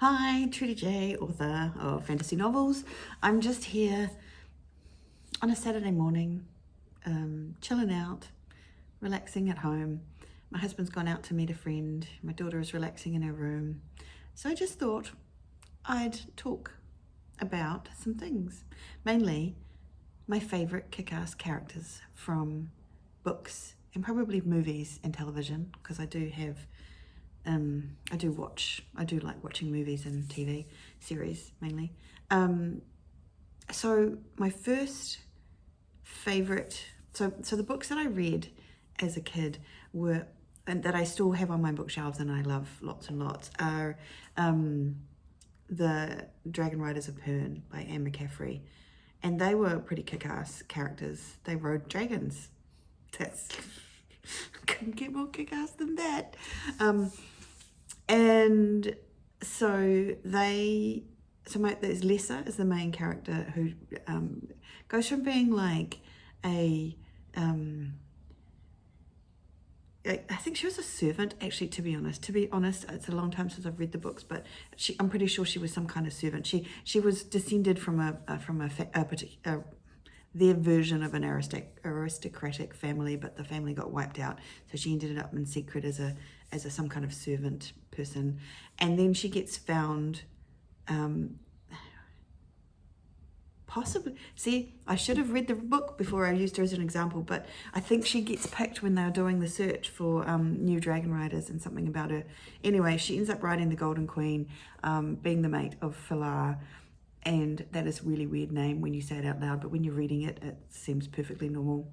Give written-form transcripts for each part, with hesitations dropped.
Hi, Trudy J, author of fantasy novels. I'm just here on a Saturday morning, chilling out, relaxing at home. My husband's gone out to meet a friend. My daughter is relaxing in her room. So I just thought I'd talk about some things, mainly my favourite kick-ass characters from books and probably movies and television, because I do like watching movies and TV series mainly. So my first favorite, so the books that I read as a kid were, and that I still have on my bookshelves and I love lots and lots, are the Dragon Riders of Pern by Anne McCaffrey. And they were pretty kick-ass characters. They rode dragons. That's couldn't get more kick-ass than that. And so there's Lessa is the main character who goes from being like I think she was a servant, actually, to be honest, it's a long time since I've read the books, but I'm pretty sure she was some kind of servant. She was descended from their version of an aristocratic family, but the family got wiped out, so she ended up in secret as some kind of servant person. And then she gets found, possibly, see, I should have read the book before I used her as an example, but I think she gets picked when they're doing the search for new dragon riders and something about her. Anyway, she ends up riding the Golden Queen, being the mate of Filar. And that is a really weird name when you say it out loud, but when you're reading it, it seems perfectly normal.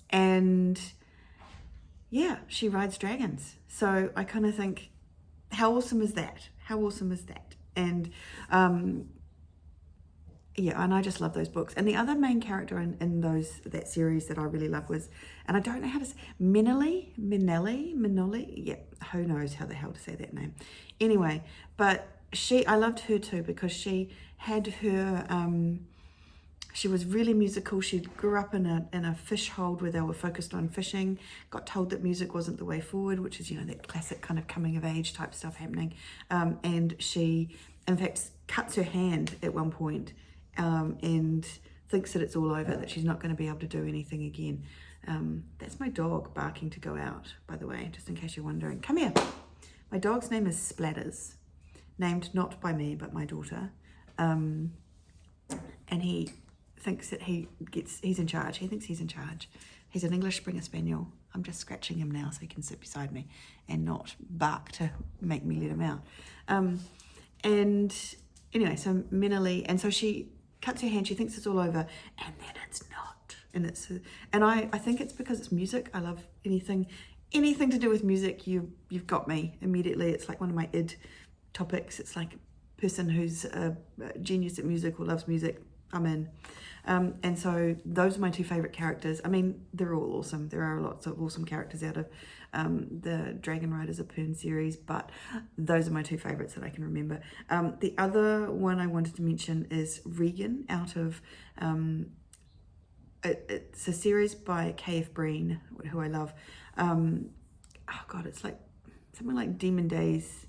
And yeah, she rides dragons. So I kind of think, how awesome is that? How awesome is that? And yeah, and I just love those books. And the other main character in that series that I really love was, and I don't know how to say, Minelli, yeah, who knows how the hell to say that name. Anyway, but I loved her too, because she had her, she was really musical. She grew up in a fish hold where they were focused on fishing, got told that music wasn't the way forward, which is, that classic kind of coming of age type stuff happening. And she, in fact, cuts her hand at one point, and thinks that it's all over, that she's not going to be able to do anything again. That's my dog barking to go out, by the way, just in case you're wondering. Come here. My dog's name is Splatters, named not by me, but my daughter. And he thinks that he's in charge. He thinks he's in charge. He's an English Springer Spaniel. I'm just scratching him now so he can sit beside me and not bark to make me let him out. And anyway, so Minelli, and so she cuts her hand, she thinks it's all over, and then it's not. And I think it's because it's music. I love anything to do with music. You've got me immediately. It's like one of my id topics. It's like a person who's a genius at music or loves music, I'm in. And so those are my two favorite characters. I mean, they're all awesome. There are lots of awesome characters out of the Dragon Riders of Pern series, but those are my two favorites that I can remember. The other one I wanted to mention is Regan, out of it's a series by K.F. Breen, who I love. Oh god, it's like something like Demon Days.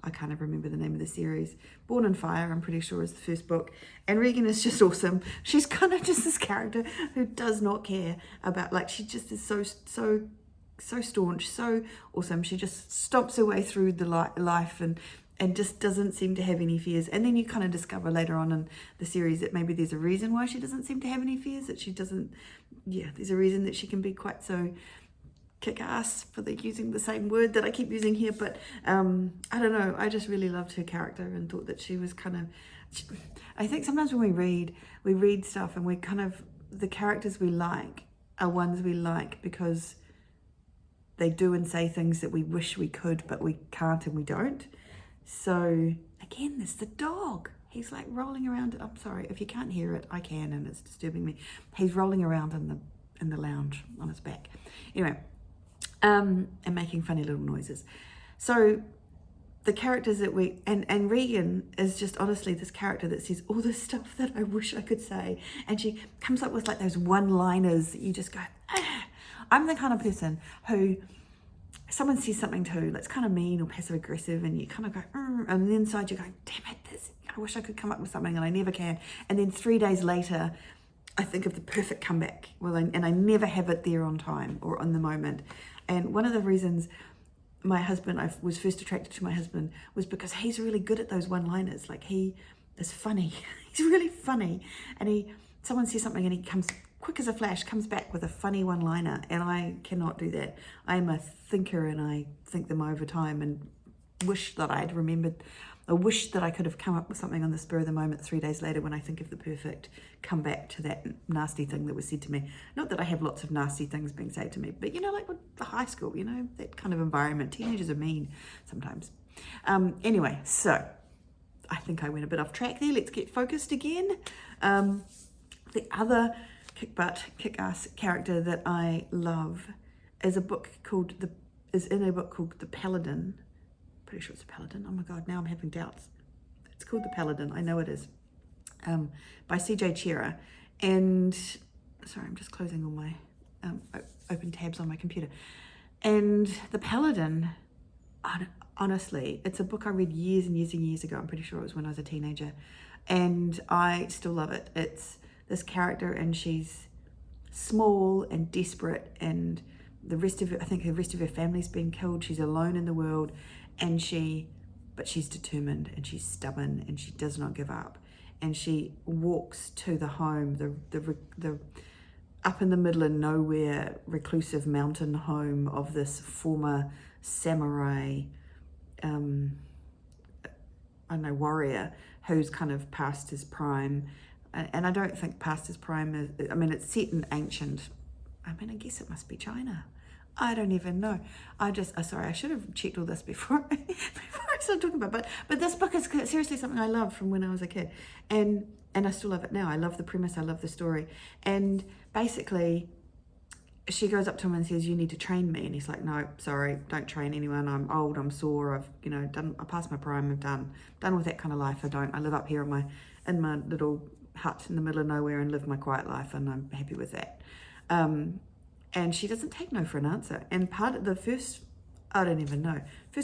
I can't ever remember the name of the series. Born in Fire, I'm pretty sure, is the first book. And Regan is just awesome. She's kind of just this character who does not care about, like, she just is so staunch, so awesome. She just stomps her way through the life and just doesn't seem to have any fears. And then you kind of discover later on in the series that maybe there's a reason why she doesn't seem to have any fears, that she doesn't, there's a reason that she can be quite so kick-ass, for using the same word that I keep using here, but I don't know, I just really loved her character and thought that she was kind of, I think sometimes when we read stuff and we kind of, the characters we like are ones we like because they do and say things that we wish we could, but we can't and we don't. So again, there's the dog. He's like rolling around. I'm sorry, if you can't hear it, I can, and it's disturbing me. He's rolling around in the lounge on his back. Anyway, and making funny little noises. So the characters that and Regan is just honestly this character that says all this stuff that I wish I could say. And she comes up with like those one-liners that you just go, ah. I'm the kind of person who someone says something to that's kind of mean or passive aggressive, and you kind of go, and on the inside you're going, damn it, I wish I could come up with something, and I never can. And then 3 days later, I think of the perfect comeback. And I never have it there on time or on the moment. And one of the reasons I was first attracted to my husband was because he's really good at those one-liners. Like, he is funny. He's really funny. And someone says something and he comes quick as a flash, comes back with a funny one-liner, and I cannot do that. I'm a thinker, and I think them over time and wish that I'd remembered. I wish that I could have come up with something on the spur of the moment 3 days later when I think of the perfect comeback to that nasty thing that was said to me. Not that I have lots of nasty things being said to me, but like with the high school, that kind of environment. Teenagers are mean sometimes. Anyway, so I think I went a bit off track there. Let's get focused again. The other kick-ass character that I love is in a book called The Paladin. Pretty sure it's a Paladin. Oh my God, now I'm having doubts. It's called The Paladin. I know it is. By C.J. Chera. And sorry, I'm just closing all my open tabs on my computer. And The Paladin, honestly, it's a book I read years and years and years ago. I'm pretty sure it was when I was a teenager. And I still love it. It's this character, and she's small and desperate, and the rest of her family's been killed. She's alone in the world, but she's determined, and she's stubborn, and she does not give up. And she walks to the home, the up in the middle of nowhere, reclusive mountain home of this former samurai, warrior who's kind of past his prime. And I don't think past his prime is, it's set in ancient, I guess it must be China. I don't even know. I should have checked all this before I started talking about it. But this book is seriously something I loved from when I was a kid. And I still love it now. I love the premise. I love the story. And basically, she goes up to him and says, you need to train me. And he's like, no, sorry, don't train anyone. I'm old, I'm sore, I passed my prime, I'm done with that kind of life. I live up here in my little hut in the middle of nowhere and live my quiet life, and I'm happy with that. And she doesn't take no for an answer. And part of the first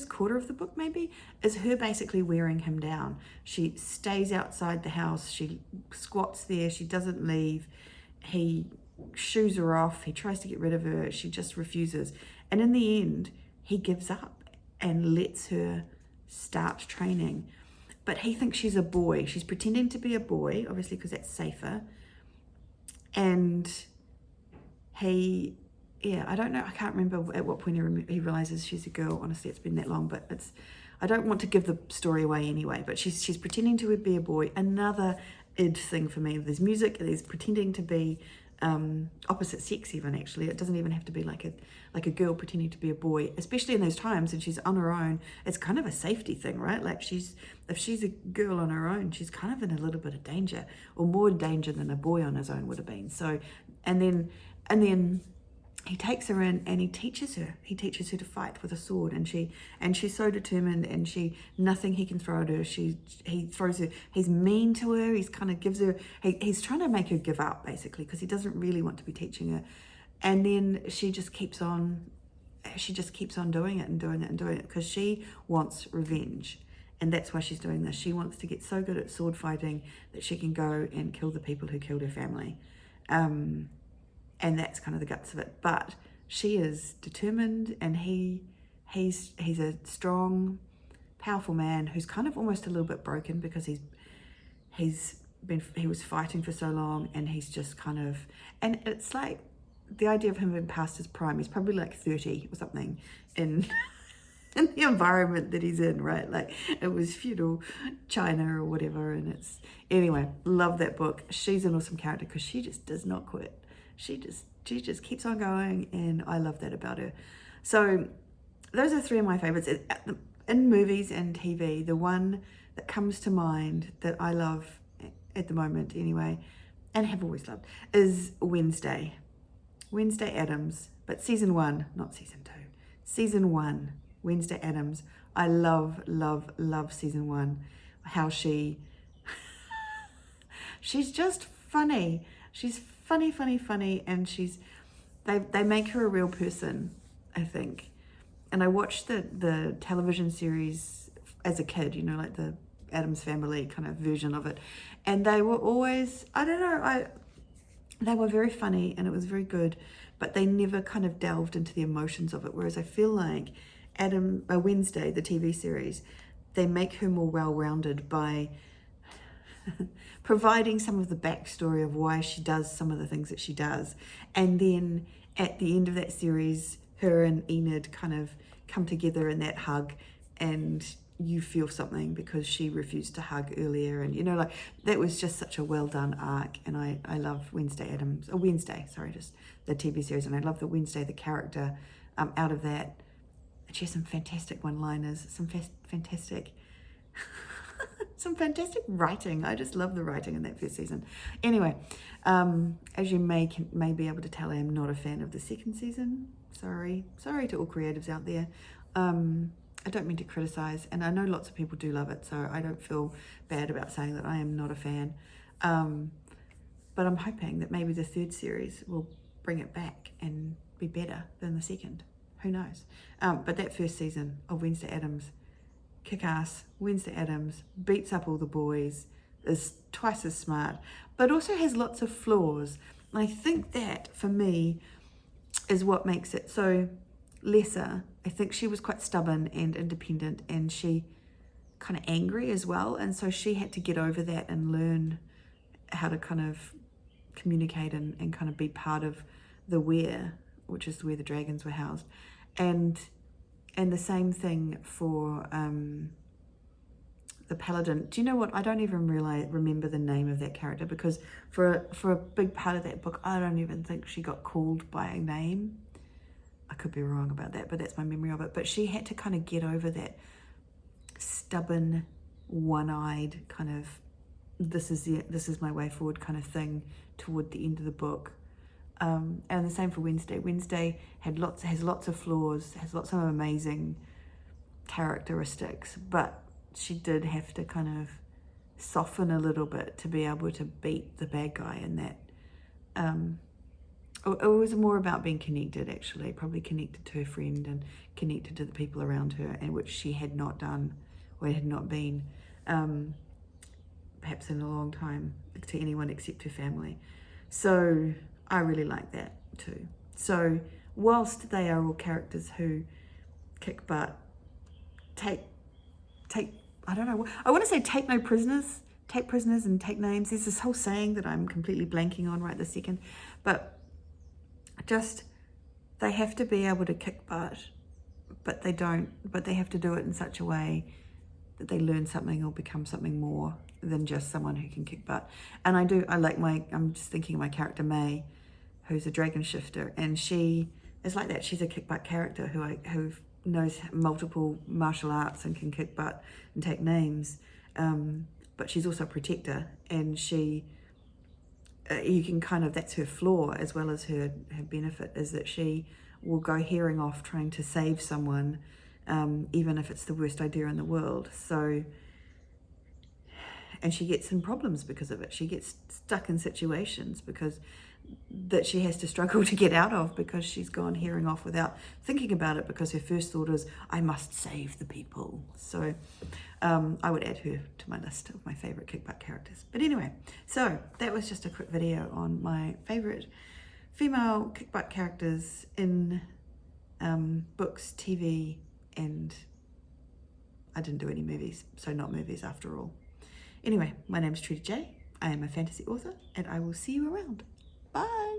quarter of the book maybe, is her basically wearing him down. She stays outside the house, she squats there, she doesn't leave. He shoos her off, he tries to get rid of her, she just refuses. And in the end, he gives up and lets her start training. But he thinks she's a boy. She's pretending to be a boy, obviously, because that's safer. And I don't know, I can't remember at what point he realizes she's a girl. Honestly, it's been that long, but I don't want to give the story away anyway, but she's pretending to be a boy. Another id thing for me. There's music, there's pretending to be opposite sex even, actually. It doesn't even have to be like a girl pretending to be a boy, especially in those times, and she's on her own. It's kind of a safety thing, right? Like, if she's a girl on her own, she's kind of in a little bit of danger, or more danger than a boy on his own would have been. So, and then he takes her in and he teaches her to fight with a sword, and she's so determined, and nothing he can throw at her, he throws her, he's mean to her, he's kind of gives her, he's trying to make her give up, basically, because he doesn't really want to be teaching her. And then she just keeps on doing it because she wants revenge. And that's why she's doing this. She wants to get so good at sword fighting that she can go and kill the people who killed her family. And that's kind of the guts of it. But she is determined, and he's a strong, powerful man who's kind of almost a little bit broken because he was fighting for so long, and he's just kind of, and it's like the idea of him being past his prime. He's probably like 30 or something in the environment that he's in, right? Like, it was feudal China or whatever. And anyway, love that book. She's an awesome character because she just does not quit. She just keeps on going, and I love that about her. So those are three of my favorites in movies and TV. The one that comes to mind that I love at the moment anyway, and have always loved, is Wednesday Addams, but season 1, not season 2. Season 1, Wednesday Addams. I love season 1. How she's just funny. She's funny, and they make her a real person, I think. and I watched the television series as a kid, you know, like the Addams Family kind of version of it, and they were always, I don't know, they were very funny and it was very good, but they never kind of delved into the emotions of it. Whereas I feel like Wednesday, the TV series, they make her more well-rounded by providing some of the backstory of why she does some of the things that she does. And then at the end of that series, her and Enid kind of come together in that hug, and you feel something because she refused to hug earlier. And, you know, like, that was just such a well done arc. And I love Wednesday, just the TV series. And I love the Wednesday, the character out of that. She has some fantastic one-liners, some fantastic writing. I just love the writing in that first season. Anyway, as you may be able to tell, I am not a fan of the second season. Sorry to all creatives out there. I don't mean to criticize, and I know lots of people do love it, so I don't feel bad about saying that I am not a fan. But I'm hoping that maybe the third series will bring it back and be better than the second. Who knows? But that first season of Wednesday Addams, kick-ass. Wednesday Addams beats up all the boys, is twice as smart, but also has lots of flaws. And I think that, for me, is what makes it so lesser. I think she was quite stubborn and independent, and she kind of angry as well. And so she had to get over that and learn how to kind of communicate and kind of be part of the Weir, which is where the dragons were housed. And the same thing for the paladin. Do you know what? I don't even remember the name of that character, because for a big part of that book, I don't even think she got called by a name. I could be wrong about that, but that's my memory of it. But she had to kind of get over that stubborn, one-eyed kind of, this is my way forward kind of thing toward the end of the book. And the same for Wednesday. Wednesday has lots of flaws, has lots of amazing characteristics, but she did have to kind of soften a little bit to be able to beat the bad guy in that. It was more about being connected, actually, probably connected to her friend and connected to the people around her, and which she had not done, or had not been, perhaps in a long time, to anyone except her family. So I really like that too. So whilst they are all characters who kick butt, take I don't know, I want to say take prisoners and take names. There's this whole saying that I'm completely blanking on right this second, but just, they have to be able to kick butt, but they have to do it in such a way that they learn something or become something more than just someone who can kick butt. And I'm just thinking of my character May, who's a dragon shifter, and she is like that. She's a kick butt character who knows multiple martial arts and can kick butt and take names, but she's also a protector, and you can kind of, that's her flaw as well as her benefit, is that she will go hearing off trying to save someone, even if it's the worst idea in the world. So, and she gets in problems because of it. She gets stuck in situations that she has to struggle to get out of, because she's gone hearing off without thinking about it, because her first thought is, I must save the people. So I would add her to my list of my favorite kick butt characters. But anyway, so that was just a quick video on my favorite female kick butt characters in books, TV, and I didn't do any movies, so not movies after all. Anyway, my name is Trudy J. I am a fantasy author, and I will see you around. Bye.